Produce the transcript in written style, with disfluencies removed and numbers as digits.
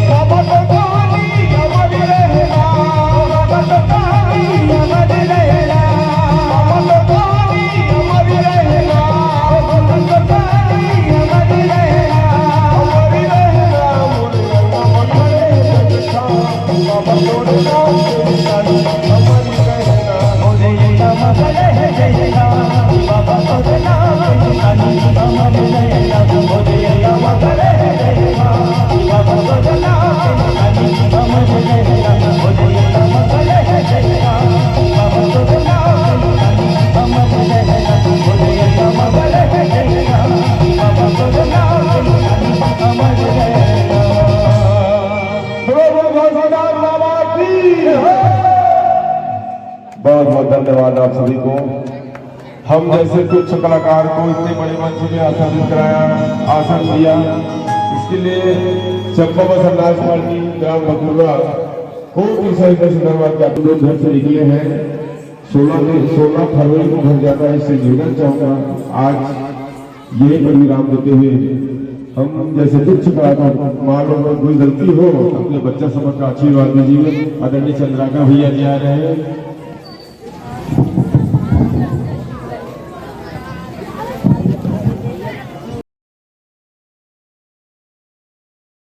बाबा बहुत बहुत धन्यवाद आप सभी को। हम जैसे कुछ कलाकार को इतने बड़े मंच में आसन कराया, आसन दिया, इसके लिए चंपा संन्यास पार्टी ग्राम भकुरा खूब ही सही धन्यवाद। क्या लोग घर से निकले हैं, 16 फरवरी को घर जाता है, इससे जुड़ना चाहूँगा। आज यही पर विराम देते हुए हम जैसे कुछ कलाकार मान लो कोई गलती हो अपने बच्चा समझ का आशीर्वाद दीजिए। आदरणीय चंद्राका भैया जी आ रहे हैं।